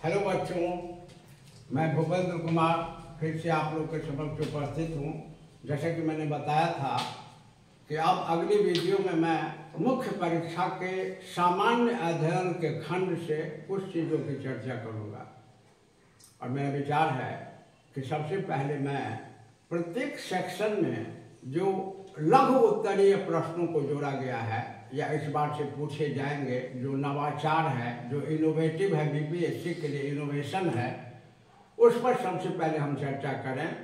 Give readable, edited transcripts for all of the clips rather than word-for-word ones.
Hello बच्चों, मैं भूपेंद्र कुमार फिर से आप लोग के समक्ष उपस्थित हूँ। जैसे कि मैंने बताया था कि अब अगली वीडियो में मैं मुख्य परीक्षा के सामान्य अध्ययन के खंड से कुछ चीज़ों की चर्चा करूँगा। और मेरा विचार है कि सबसे पहले मैं प्रत्येक सेक्शन में जो लघु उत्तरीय प्रश्नों को जोड़ा गया है या इस बार से पूछे जाएंगे, जो नवाचार है, जो इनोवेटिव है, बीपीएससी के लिए इनोवेशन है, उस पर सबसे पहले हम चर्चा करें।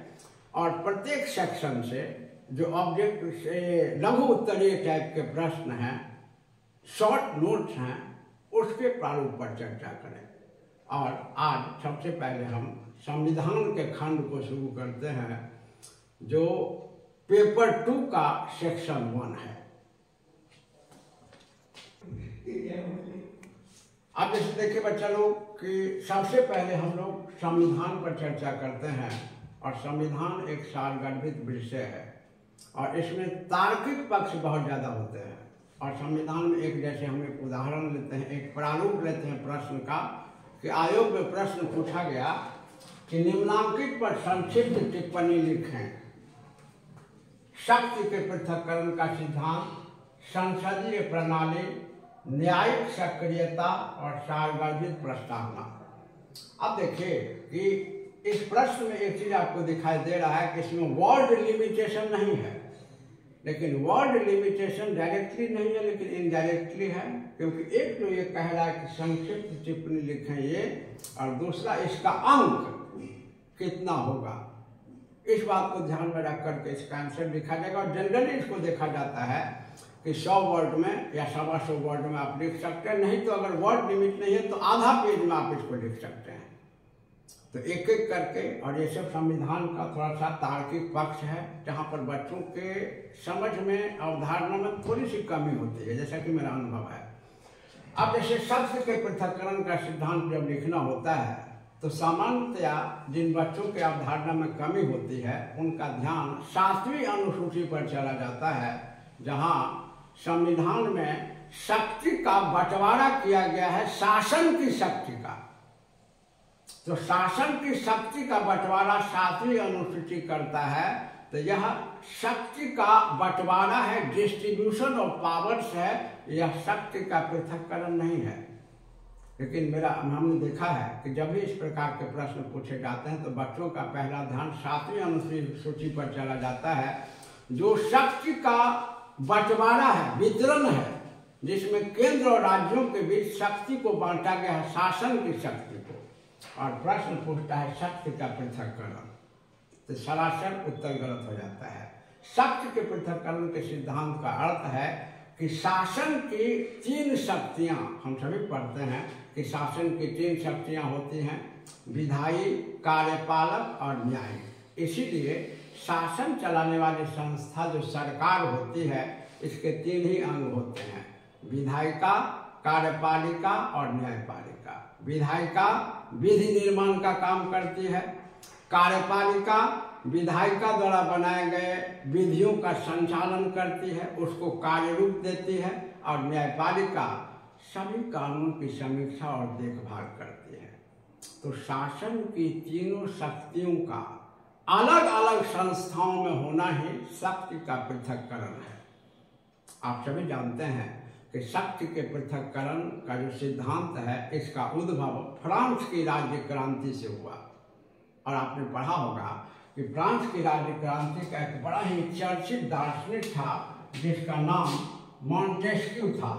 और प्रत्येक सेक्शन से जो ऑब्जेक्ट से लघु उत्तरीय टाइप के प्रश्न हैं, शॉर्ट नोट्स हैं, उसके प्रारूप पर चर्चा करें। और आज सबसे पहले हम संविधान के खंड को शुरू करते हैं, जो पेपर 2 का सेक्शन 1 है। अब जैसे देखिए बच्चा लोग कि सबसे पहले हम लोग संविधान पर चर्चा करते हैं। और संविधान एक सारगर्भित विषय है और इसमें तार्किक पक्ष बहुत ज़्यादा होते हैं। और संविधान में एक, जैसे हम एक उदाहरण लेते हैं, एक प्रारूप लेते हैं प्रश्न का, कि आयोग में प्रश्न पूछा गया कि निम्नांकित पर संक्षिप्त टिप्पणी लिखें। शक्ति के पृथक्करण का सिद्धांत, संसदीय प्रणाली, न्यायिक सक्रियता और सारगर्भित प्रस्तावना। अब देखिए कि इस प्रश्न में एक चीज आपको दिखाई दे रहा है कि इसमें वर्ड लिमिटेशन नहीं है, लेकिन वर्ड लिमिटेशन डायरेक्टली नहीं है लेकिन इनडायरेक्टली है। क्योंकि एक तो ये कह रहा है कि संक्षिप्त टिप्पणी लिखें ये, और दूसरा इसका अंक कितना होगा। इस बात को ध्यान में रख करके इसका आंसर लिखा जाएगा। और जनरली इसको देखा जाता है कि 100 वर्ड में या 125 वर्ड में आप लिख सकते हैं, नहीं तो अगर वर्ड लिमिट नहीं है तो आधा पेज में आप इसको लिख सकते हैं। तो एक एक करके, और ये सब संविधान का थोड़ा सा तार्किक पक्ष है, जहाँ पर बच्चों के समझ में, अवधारणा में थोड़ी सी कमी होती है, जैसा कि मेरा अनुभव है। अब जैसे शब्द के पृथक्करण का सिद्धांत जब लिखना होता है तो सामान्यतया जिन बच्चों के अवधारणा में कमी होती है उनका ध्यान 7वीं अनुसूची पर चला जाता है, जहाँ संविधान में शक्ति का बंटवारा किया गया है शासन की शक्ति का। तो शासन की शक्ति का बंटवारा 7वीं अनुसूची करता है। तो यह शक्ति का बंटवारा है, डिस्ट्रीब्यूशन ऑफ पावर्स है, यह शक्ति का पृथक्करण नहीं है। लेकिन हमने देखा है कि जब भी इस प्रकार के प्रश्न पूछे जाते हैं तो बच्चों का पहला ध्यान 7वीं अनुसूची पर चला जाता है, जो शक्ति का बंटवारा है, वितरण है, जिसमें केंद्र और राज्यों के बीच शक्ति को बांटा गया है, शासन की शक्ति को। और प्रश्न पूछता है शक्ति का पृथक्करण, तो सरासर उत्तर गलत हो जाता है। शक्ति के पृथक्करण के सिद्धांत का अर्थ है कि शासन की 3 शक्तियां, हम सभी पढ़ते हैं कि शासन की 3 शक्तियां होती हैं, विधायी, कार्यपालक और न्यायिक। इसीलिए शासन चलाने वाली संस्था जो सरकार होती है, इसके 3 ही अंग होते हैं, विधायिका, कार्यपालिका और न्यायपालिका। विधायिका विधि निर्माण का काम करती है, कार्यपालिका विधायिका द्वारा बनाए गए विधियों का संचालन करती है, उसको कार्य रूप देती है, और न्यायपालिका सभी कानून की समीक्षा और देखभाल करती है। तो शासन की तीनों शक्तियों का अलग अलग संस्थाओं में होना ही शक्ति का पृथक्करण है। आप सभी जानते हैं कि शक्ति के पृथक्करण का जो सिद्धांत है, इसका उद्भव फ्रांस की राज्य क्रांति से हुआ। और आपने पढ़ा होगा कि फ्रांस की राज्य क्रांति का एक बड़ा ही चर्चित दार्शनिक था, जिसका नाम मॉन्टेस्क्यू था।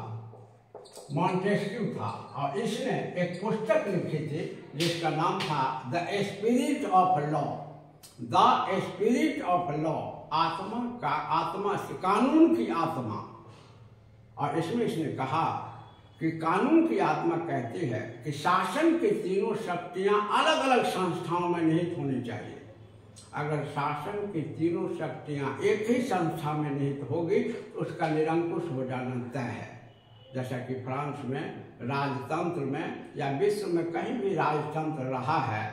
और इसने एक पुस्तक लिखी थी जिसका नाम था the spirit of law. The spirit of law, आत्मा, कानून की आत्मा। और इसमें इसने कहा कि कानून की आत्मा कहती है कि शासन की तीनों शक्तियां अलग अलग संस्थाओं में निहित होनी चाहिए। अगर शासन की तीनों शक्तियां एक ही संस्था में निहित होगी तो उसका निरंकुश हो जाना तय है। जैसा कि फ्रांस में राजतंत्र में या विश्व में कहीं भी राजतंत्र रहा है,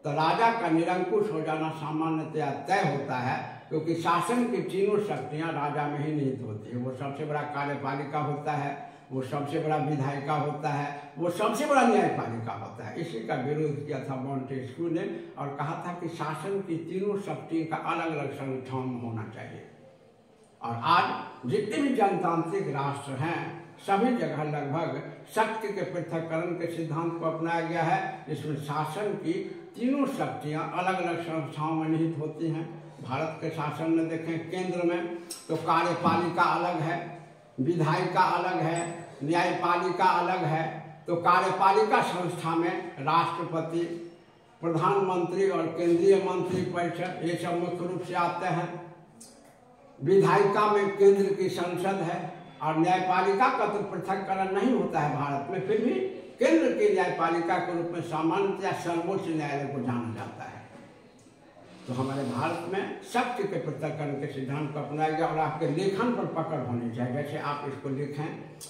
तो राजा का निरंकुश हो जाना सामान्यतया तय होता है, क्योंकि शासन की तीनों शक्तियां राजा में ही निहित होती है। वो सबसे बड़ा कार्यपालिका होता है, वो सबसे बड़ा विधायिका होता है, वो सबसे बड़ा न्यायपालिका होता है। इसी का विरोध किया था मॉन्टेस्क्यू ने और कहा था कि शासन की तीनों शक्तियों का अलग अलग संगठन होना चाहिए। और आज जितने भी जनतांत्रिक राष्ट्र हैं सभी जगह लगभग शक्ति के पृथक्करण के सिद्धांत को अपनाया गया है, जिसमें शासन की तीनों शक्तियां अलग अलग संस्थाओं में निहित होती हैं। भारत के शासन में देखें, केंद्र में तो कार्यपालिका अलग है, विधायिका अलग है, न्यायपालिका अलग है। तो कार्यपालिका संस्था में राष्ट्रपति, प्रधानमंत्री और केंद्रीय मंत्री परिषद ये सब मुख्य रूप से आते हैं। विधायिका में केंद्र की संसद है और न्यायपालिका का तो पृथक्करण नहीं होता है भारत में, फिर भी केंद्र की न्यायपालिका के रूप में सामान्यतया सर्वोच्च न्यायालय को जाना जाता है। तो हमारे भारत में शक्ति के पृथक्करण के सिद्धांत को अपनाया गया और आपके लेखन पर पकड़ होनी चाहिए। जैसे आप इसको लिखें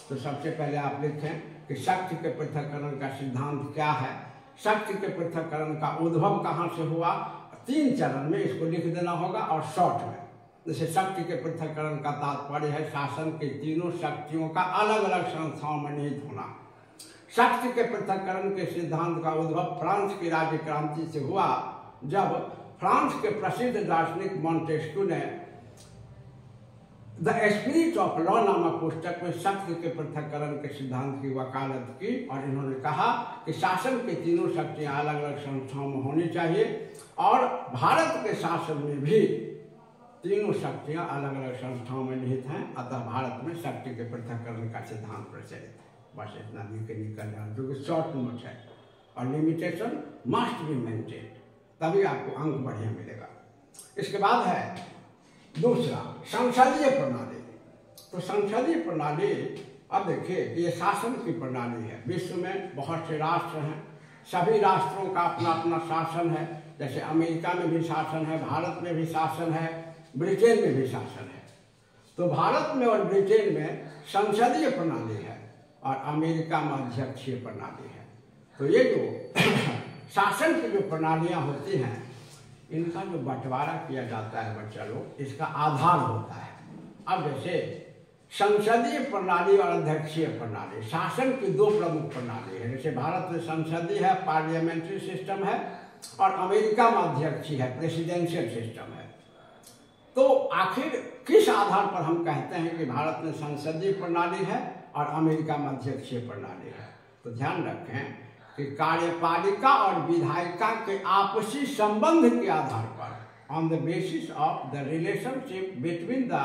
तो सबसे पहले आप लिखें कि शक्ति के पृथक्करण का सिद्धांत क्या है, शक्ति के पृथक्करण का उद्भव कहाँ से हुआ। 3 चरण में इसको लिख देना होगा और शॉर्ट में। जैसे शक्ति के पृथक्करण का तात्पर्य है शासन की तीनों शक्तियों का अलग अलग संस्थाओं में निहित होना। शक्ति के पृथक्करण के सिद्धांत का उद्भव फ्रांस की राज्य क्रांति से हुआ, जब फ्रांस के प्रसिद्ध दार्शनिक मॉन्टेस्क्यू ने द स्पिरिट ऑफ लॉ नामक पुस्तक में शक्ति के पृथक्करण के सिद्धांत की वकालत की और इन्होंने कहा कि शासन की तीनों शक्तियां अलग अलग संस्थाओं में होनी चाहिए और भारत के शासन में भी तीनों शक्तियां अलग अलग संस्थाओं में निहित हैं। अतः भारत में शक्ति के पृथक्करण का सिद्धांत प्रचलित है। बस इतना भी के निकल जाए, जो कि शॉर्ट नोट है। और लिमिटेशन मस्ट बी मेंटेन, तभी आपको अंक बढ़िया मिलेगा। इसके बाद है दूसरा संसदीय प्रणाली। तो संसदीय प्रणाली, अब देखिए ये शासन की प्रणाली है। विश्व में बहुत से राष्ट्र हैं, सभी राष्ट्रों का अपना अपना शासन है। जैसे अमेरिका में भी शासन है, भारत में भी शासन है, ब्रिटेन में भी शासन है। तो भारत में और ब्रिटेन में संसदीय प्रणाली है और अमेरिका में अध्यक्षीय प्रणाली है। तो ये जो शासन की जो प्रणालियां होती हैं, इनका जो बंटवारा किया जाता है बच्चा लोग, इसका आधार होता है। अब जैसे संसदीय प्रणाली और अध्यक्षीय प्रणाली, शासन की 2 प्रमुख प्रणाली है। जैसे भारत में संसदीय है, पार्लियामेंट्री सिस्टम है, और अमेरिका में अध्यक्षीय है, प्रेसिडेंशियल सिस्टम है। तो आखिर किस आधार पर हम कहते हैं कि भारत में संसदीय प्रणाली है और अमेरिका में अध्यक्षीय प्रणाली है? तो ध्यान रखें कि कार्यपालिका और विधायिका के आपसी संबंध के आधार पर, on the basis of the relationship between the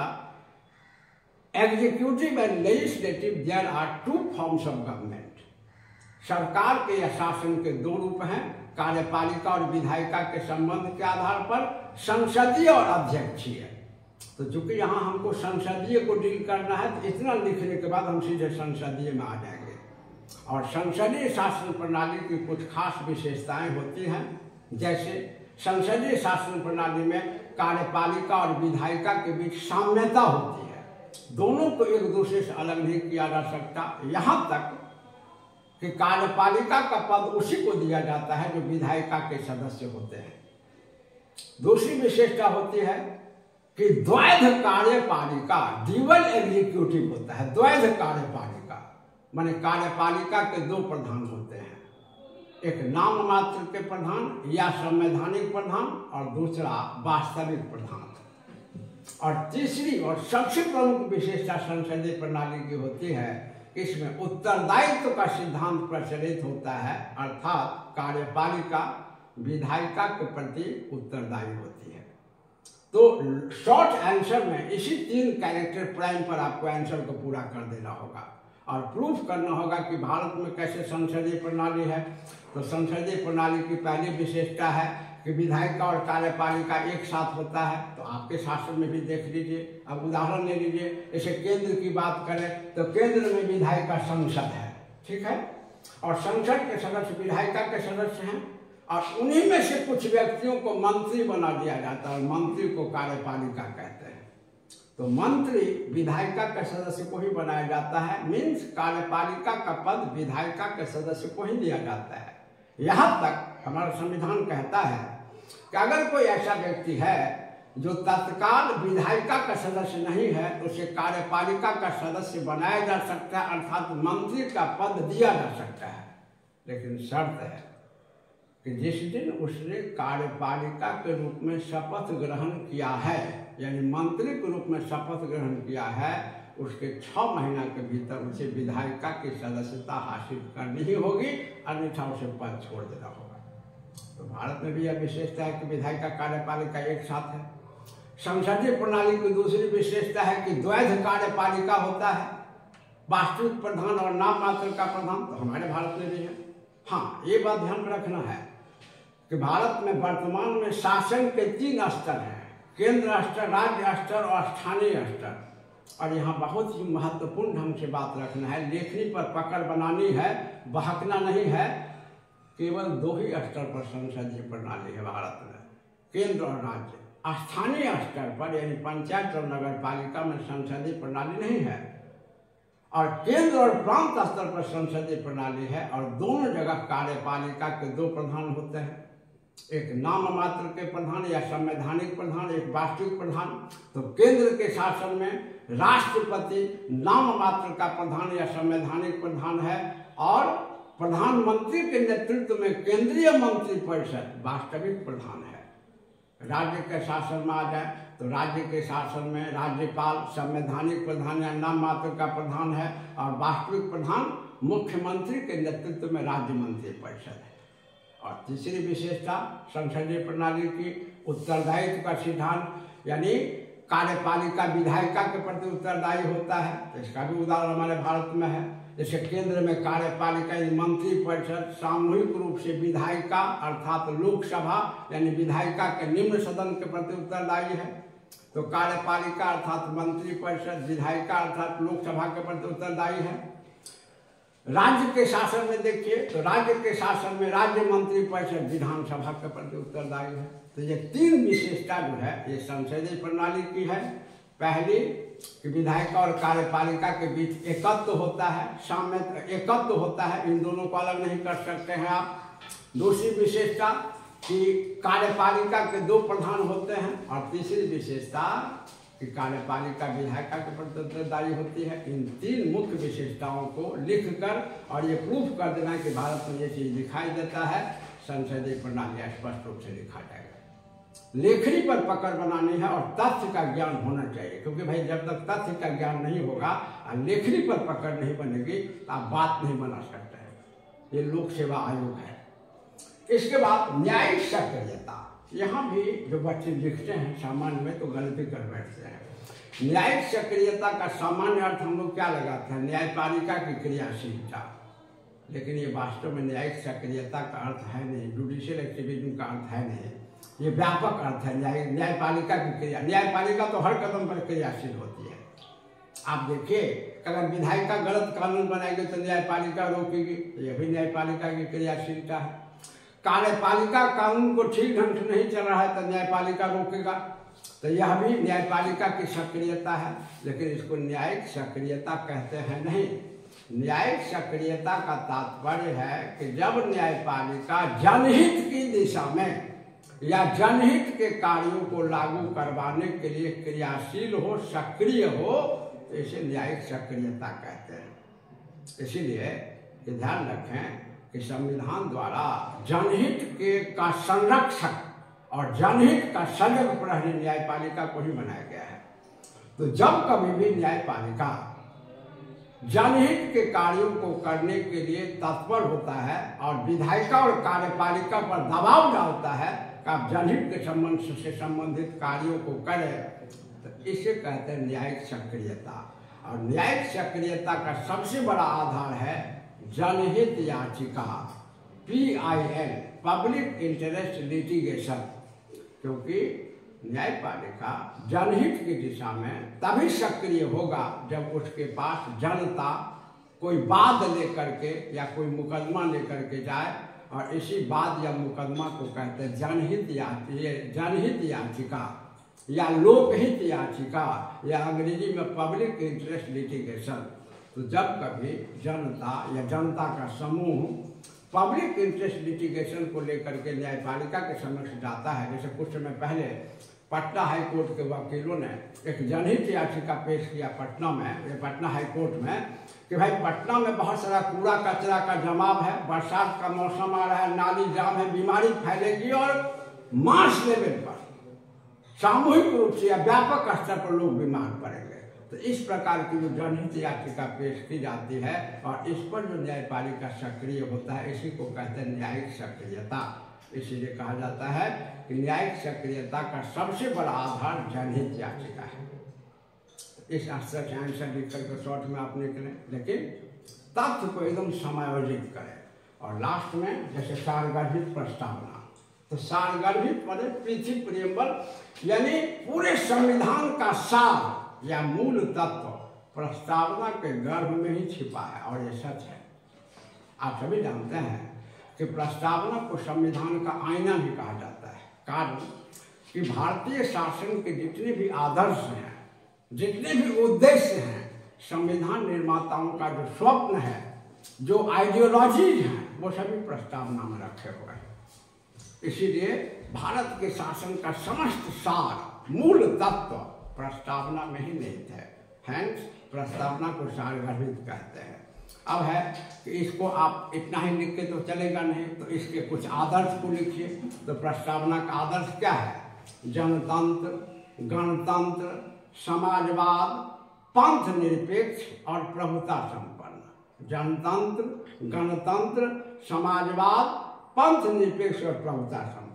executive and legislative, there are 2 forms of government. सरकार के या शासन के 2 रूप हैं, कार्यपालिका और विधायिका के संबंध के आधार पर संसदीय और अध्यक्षीय। तो चूंकि यहाँ हमको संसदीय को डील करना है, तो इतना लिखने के बाद हम सीधे संसदीय में आ जाएंगे। और संसदीय शासन प्रणाली की कुछ खास विशेषताएं होती हैं। जैसे संसदीय शासन प्रणाली में कार्यपालिका और विधायिका के बीच साम्यता होती है, दोनों को एक दूसरे से अलग नहीं किया जा सकता। यहाँ तक कि कार्यपालिका का पद उसी को दिया जाता है जो विधायिका के सदस्य होते हैं। दूसरी विशेषता होती है कि द्वैध कार्यपालिका, ड्यूअल एग्जीक्यूटिव होता है। द्वैध कार्यपालिका माने कार्यपालिका के 2 प्रधान होते हैं, एक नाम मात्र के प्रधान या संवैधानिक प्रधान और दूसरा वास्तविक प्रधान। और तीसरी और सबसे प्रमुख विशेषता संसदीय प्रणाली की होती है, इसमें उत्तरदायित्व का सिद्धांत प्रचलित होता है, अर्थात कार्यपालिका विधायिका के प्रति उत्तरदायी होती है। तो शॉर्ट आंसर में इसी 3 कैरेक्टर प्राइम पर आपको आंसर को पूरा कर देना होगा और प्रूफ करना होगा कि भारत में कैसे संसदीय प्रणाली है। तो संसदीय प्रणाली की पहली विशेषता है कि विधायिका और कार्यपालिका एक साथ होता है। तो आपके शासन में भी देख लीजिए। अब उदाहरण ले लीजिए, जैसे केंद्र की बात करें तो केंद्र में विधायिका संसद है, ठीक है, और संसद के सदस्य विधायिका के सदस्य हैं, और उन्हीं में से कुछ व्यक्तियों को मंत्री बना दिया जाता है और मंत्री को कार्यपालिका कहते हैं। तो मंत्री विधायिका के सदस्य को ही बनाया जाता है, मीन्स कार्यपालिका का पद विधायिका के सदस्य को ही दिया जाता है। यहाँ तक हमारा संविधान कहता है कि अगर कोई ऐसा व्यक्ति है जो तत्काल विधायिका का सदस्य नहीं है उसे कार्यपालिका का सदस्य बनाया जा सकता है, अर्थात मंत्री का पद दिया जा सकता है। लेकिन शर्त है कि जिस दिन उसने कार्यपालिका के रूप में शपथ ग्रहण किया है, यानी मंत्री के रूप में शपथ ग्रहण किया है, उसके 6 महीना के भीतर उसे विधायिका की सदस्यता हासिल करनी ही होगी, अन्यथा उसे पद छोड़ देना होगा। तो भारत में भी यह विशेषता है कि विधायिका कार्यपालिका एक साथ है। संसदीय प्रणाली की दूसरी विशेषता है कि द्वैध कार्यपालिका होता है, वास्तविक प्रधान और नाम मात्र का प्रधान। तो हमारे भारत में भी है। हाँ, ये बात ध्यान में रखना है कि भारत में वर्तमान में शासन के 3 स्तर हैं, केंद्र स्तर, राज्य स्तर और स्थानीय स्तर। और यहाँ बहुत ही महत्वपूर्ण ढंग से बात रखना है, लेखनी पर पकड़ बनानी है, बहकना नहीं है। केवल 2 ही स्तर पर संसदीय प्रणाली है भारत में, केंद्र और राज्य। स्थानीय स्तर पर यानी पंचायत और नगर पालिका में संसदीय प्रणाली नहीं है, और केंद्र और प्रांत स्तर पर संसदीय प्रणाली है। और दोनों जगह कार्यपालिका के 2 प्रधान होते हैं, एक नाम मात्र के प्रधान या संवैधानिक प्रधान, एक वास्तविक प्रधान। तो केंद्र के शासन में राष्ट्रपति नाम मात्र का प्रधान या संवैधानिक प्रधान है, और प्रधानमंत्री के नेतृत्व में केंद्रीय मंत्रिपरिषद वास्तविक प्रधान है। राज्य के शासन में आ जाए तो राज्य के शासन में राज्यपाल संवैधानिक प्रधान या नाम मात्र का प्रधान है, और वास्तविक प्रधान मुख्यमंत्री के नेतृत्व में राज्य मंत्रिपरिषद है। और तीसरी विशेषता संसदीय प्रणाली की उत्तरदायित्व का सिद्धांत, यानी कार्यपालिका विधायिका के प्रति उत्तरदायी होता है। तो इसका भी उदाहरण हमारे भारत में है। जैसे केंद्र में कार्यपालिका यानी मंत्रिपरिषद सामूहिक रूप से विधायिका अर्थात लोकसभा यानी विधायिका के निम्न सदन के प्रति उत्तरदायी है, तो कार्यपालिका अर्थात मंत्रिपरिषद विधायिका अर्थात लोकसभा के प्रति उत्तरदायी है। राज्य के शासन में देखिए तो राज्य के शासन में राज्य मंत्रिपरिषद विधानसभा के प्रति उत्तरदायी है। तो ये 3 विशेषता जो है ये संसदीय प्रणाली की है। पहली कि विधायिका और कार्यपालिका के बीच एकत्व होता है, साम्य एकत्व होता है, इन दोनों को अलग नहीं कर सकते हैं आप। दूसरी विशेषता कि कार्यपालिका के 2 प्रधान होते हैं, और तीसरी विशेषता कि कार्यपालिका विधायिका के प्रति उत्तरदायी होती है। इन 3 मुख्य विशेषताओं को लिखकर और ये प्रूफ कर देना कि भारत में ये चीज दिखाई देता है, संसदीय प्रणाली स्पष्ट रूप से लिखा जाएगा। लेखनी पर पकड़ बनानी है और तथ्य का ज्ञान होना चाहिए, क्योंकि भाई जब तक तथ्य का ज्ञान नहीं होगा और लेखनी पर पकड़ नहीं बनेगी तो आप बात नहीं बना सकते हैं। ये लोक सेवा आयोग है। इसके बाद न्यायिक सक्रियता, यहाँ भी जो बच्चे लिखते हैं सामान्य में तो गलती कर बैठते हैं। न्यायिक सक्रियता का सामान्य अर्थ हम लोग क्या लगाते हैं, न्यायपालिका की क्रियाशीलता, लेकिन ये वास्तव में न्यायिक सक्रियता का अर्थ है नहीं, जुडिशियल एक्टिविज्म का अर्थ है नहीं, ये व्यापक अर्थ है। न्यायपालिका की क्रिया, न्यायपालिका तो हर कदम पर क्रियाशील होती है। आप देखिए अगर विधायिका गलत कानून बनाएगी तो न्यायपालिका रोकेगी, तो यह भी न्यायपालिका की क्रियाशीलता है। कार्यपालिका कानून को ठीक ढंग से नहीं चल रहा है तो न्यायपालिका रोकेगा, तो यह भी न्यायपालिका की सक्रियता है। लेकिन इसको न्यायिक सक्रियता कहते हैं नहीं। न्यायिक सक्रियता का तात्पर्य है कि जब न्यायपालिका जनहित की दिशा में या जनहित के कार्यों को लागू करवाने के लिए क्रियाशील हो, सक्रिय हो, तो इसे न्यायिक सक्रियता कहते हैं। इसीलिए ध्यान रखें कि संविधान द्वारा जनहित के का संरक्षक और जनहित का सजग प्रहरी न्यायपालिका को ही बनाया गया है। तो जब कभी भी न्यायपालिका जनहित के कार्यों को करने के लिए तत्पर होता है और विधायिका और कार्यपालिका पर दबाव डालता है कि आप जनहित के संबंध से संबंधित कार्यों को करें, तो इसे कहते हैं न्यायिक सक्रियता। और न्यायिक सक्रियता का सबसे बड़ा आधार है जनहित याचिका, PIL, पब्लिक इंटरेस्ट लिटिगेशन, क्योंकि न्यायपालिका जनहित की दिशा में तभी सक्रिय होगा जब उसके पास जनता कोई वाद लेकर के या कोई मुकदमा लेकर के जाए, और इसी वाद या मुकदमा को कहते हैं जनहित याचिका या लोकहित याचिका या अंग्रेजी में पब्लिक इंटरेस्ट लिटिगेशन। तो जब कभी जनता या जनता का समूह पब्लिक इंटरेस्ट लिटिगेशन को लेकर के न्यायपालिका के समक्ष जाता है, जैसे कुछ समय पहले पटना हाई कोर्ट के वकीलों ने एक जनहित याचिका पेश किया पटना में, पटना हाई कोर्ट में, कि भाई पटना में बहुत सारा कूड़ा कचरा का जमाव है, बरसात का मौसम आ रहा है, नाली जाम है, बीमारी फैलेगी और मास लेवल पर सामूहिक रूप से या व्यापक स्तर पर लोग बीमार पड़ेंगे। तो इस प्रकार की जो जनहित याचिका पेश की जाती है और इस पर जो न्यायपालिका सक्रिय होता है, इसी को कहते हैं न्यायिक सक्रियता। इसीलिए कहा जाता है कि न्यायिक सक्रियता का सबसे बड़ा आधार जनहित याचिका है। इस स्तर से आंसर लिख करके शॉर्ट में आप निकलें, लेकिन तथ्य को एकदम समायोजित करें। और लास्ट में जैसे सारगर्भित प्रस्तावना, तो सारगर्भित मतलब पृथ्वी प्रियम्बल, यानी पूरे संविधान का सार या मूल तत्व प्रस्तावना के गर्भ में ही छिपा है। और ये सच है, आप सभी जानते हैं कि प्रस्तावना को संविधान का आईना भी कहा जाता है। कारण कि भारतीय शासन के जितने भी आदर्श हैं, जितने भी उद्देश्य हैं, संविधान निर्माताओं का जो स्वप्न है, जो आइडियोलॉजीज हैं, वो सभी प्रस्तावना में रखे हुए हैं। इसीलिए भारत के शासन का समस्त सार, मूल तत्व प्रस्तावना में ही निहित है। हैंस प्रस्तावना को सारगर्भित कहते हैं। अब है कि इसको आप इतना ही लिख के तो चलेगा नहीं, तो इसके कुछ आदर्श को लिखिए। तो प्रस्तावना का आदर्श क्या है? जनतंत्र, गणतंत्र, समाजवाद, पंथ निरपेक्ष और प्रभुता संपन्न। जनतंत्र, गणतंत्र, समाजवाद, पंथ निरपेक्ष और प्रभुता संपन्न।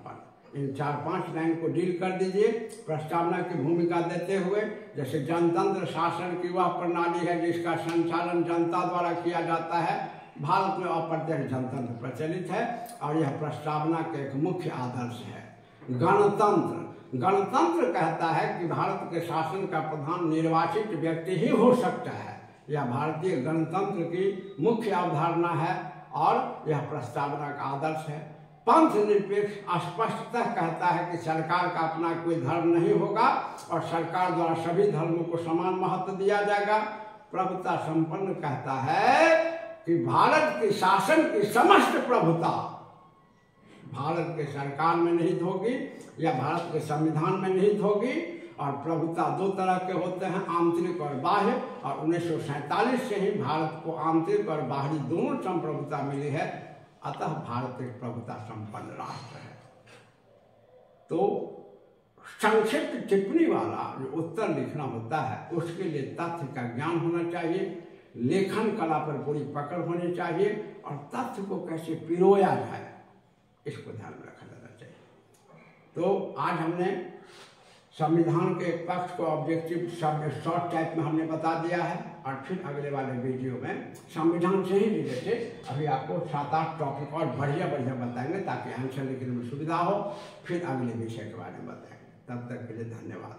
इन 4-5 लाइन को डील कर दीजिए प्रस्तावना की भूमिका देते हुए। जैसे जनतंत्र शासन की वह प्रणाली है जिसका संचालन जनता द्वारा किया जाता है। भारत में अप्रत्यक्ष जनतंत्र प्रचलित है और यह प्रस्तावना के एक मुख्य आदर्श है। गणतंत्र, गणतंत्र कहता है कि भारत के शासन का प्रधान निर्वाचित व्यक्ति ही हो सकता है। यह भारतीय गणतंत्र की मुख्य अवधारणा है और यह प्रस्तावना का आदर्श है। पंथ निरपेक्ष स्पष्टतः कहता है कि सरकार का अपना कोई धर्म नहीं होगा और सरकार द्वारा सभी धर्मों को समान महत्व दिया जाएगा। प्रभुता संपन्न कहता है कि भारत के शासन की समस्त प्रभुता भारत के सरकार में निहित होगी या भारत के संविधान में निहित होगी। और प्रभुता 2 तरह के होते हैं, आंतरिक और बाह्य। और 1947 से ही भारत को आंतरिक और बाहरी दोनों संप्रभुता मिली है। अतः भारत एक प्रभुता संपन्न राष्ट्र है। तो संक्षिप्त टिप्पणी वाला जो उत्तर लिखना होता है, उसके लिए तथ्य का ज्ञान होना चाहिए, लेखन कला पर पूरी पकड़ होनी चाहिए और तथ्य को कैसे पिरोया जाए, इसको ध्यान में रखा जाना चाहिए। तो आज हमने संविधान के पक्ष को ऑब्जेक्टिव शॉर्ट टाइप में हमने बता दिया है और फिर अगले वाले वीडियो में संविधान से ही रिलेटेड अभी आपको 7-8 टॉपिक और बढ़िया बताएंगे ताकि आंसर लिखने में सुविधा हो। फिर अगले विषय के बारे में बताएंगे। तब तक के लिए धन्यवाद।